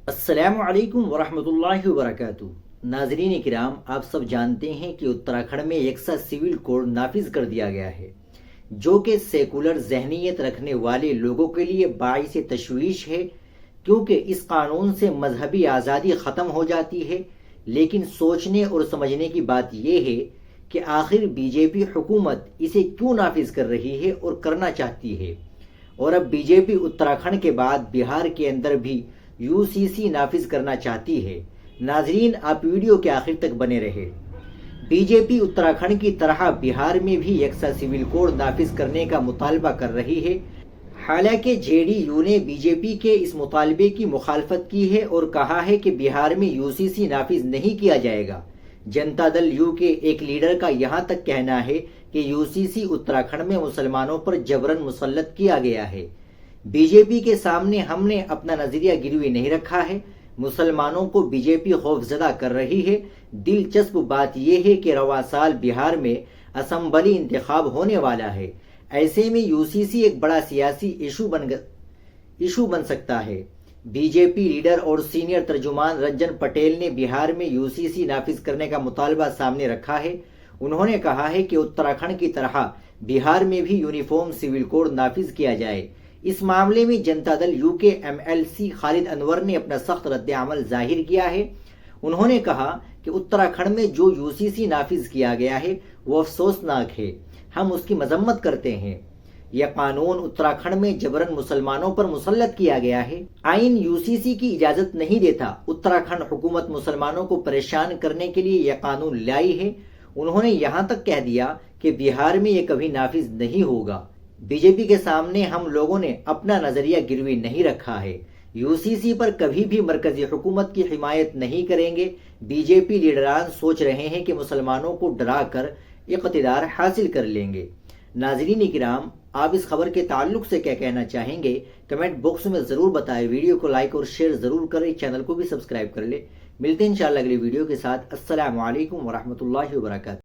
السلام علیکم ورحمۃ اللہ وبرکاتہ۔ ناظرین کرام، آپ سب جانتے ہیں کہ اتراکھنڈ میں یکساں سول کوڈ نافذ کر دیا گیا ہے، جو کہ سیکولر ذہنیت رکھنے والے لوگوں کے لیے باعث تشویش ہے، کیونکہ اس قانون سے مذہبی آزادی ختم ہو جاتی ہے۔ لیکن سوچنے اور سمجھنے کی بات یہ ہے کہ آخر بی جے پی حکومت اسے کیوں نافذ کر رہی ہے اور کرنا چاہتی ہے، اور اب بی جے پی اتراکھنڈ کے بعد بہار کے اندر بھی یو سی سی نافذ کرنا چاہتی ہے۔ ناظرین، آپ ویڈیو کے آخر تک بنے رہے۔ بی جے پی اتراکھنڈ کی طرح بہار میں بھی یکساں سول کوڈ نافذ کرنے کا مطالبہ کر رہی ہے۔ حالانکہ جے ڈی یو نے بی جے پی کے اس مطالبے کی مخالفت کی ہے اور کہا ہے کہ بہار میں یو سی سی نافذ نہیں کیا جائے گا۔ جنتا دل یو کے ایک لیڈر کا یہاں تک کہنا ہے کہ یو سی سی اتراکھنڈ میں مسلمانوں پر جبراً مسلط کیا گیا ہے۔ بی جے پی کے سامنے ہم نے اپنا نظریہ گروی نہیں رکھا ہے۔ مسلمانوں کو بی جے پی خوفزدہ کر رہی ہے۔ دلچسپ بات یہ ہے کہ رواں سال بہار میں اسمبلی انتخاب ہونے والا ہے۔ ایسے میں یو سی سی ایک بڑا سیاسی ایشو بن سکتا ہے۔ بی جے پی لیڈر اور سینئر ترجمان رنجن پٹیل نے بہار میں یو سی سی نافذ کرنے کا مطالبہ سامنے رکھا ہے۔ انہوں نے کہا ہے کہ اتراکھنڈ کی طرح بہار میں بھی یونیفارم سول کوڈ نافذ کیا جائے۔ اس معاملے میں جنتا دل یو کے ایم ایل سی خالد انور نے اپنا سخت رد عمل ظاہر کیا ہے۔ انہوں نے کہا کہ اتراکھنڈ میں جو یو سی سی نافذ کیا گیا ہے وہ افسوسناک ہے، ہم اس کی مذمت کرتے ہیں۔ یہ قانون اتراکھنڈ میں جبراً مسلمانوں پر مسلط کیا گیا ہے۔ آئین یو سی سی کی اجازت نہیں دیتا۔ اتراکھنڈ حکومت مسلمانوں کو پریشان کرنے کے لیے یہ قانون لائی ہے۔ انہوں نے یہاں تک کہہ دیا کہ بہار میں یہ کبھی نافذ نہیں ہوگا۔ بی جے پی کے سامنے ہم لوگوں نے اپنا نظریہ گروی نہیں رکھا ہے۔ یو سی سی پر کبھی بھی مرکزی حکومت کی حمایت نہیں کریں گے۔ بی جے پی لیڈران سوچ رہے ہیں کہ مسلمانوں کو ڈرا کر اقتدار حاصل کر لیں گے۔ ناظرین کرام، آپ اس خبر کے تعلق سے کیا کہنا چاہیں گے؟ کمنٹ باکس میں ضرور بتائیں۔ ویڈیو کو لائک اور شیئر ضرور کریں، چینل کو بھی سبسکرائب کر لیں۔ ملتے ہیں انشاءاللہ اگلی ویڈیو کے ساتھ۔ السلام علیکم ورحمۃ اللہ وبرکاتہ۔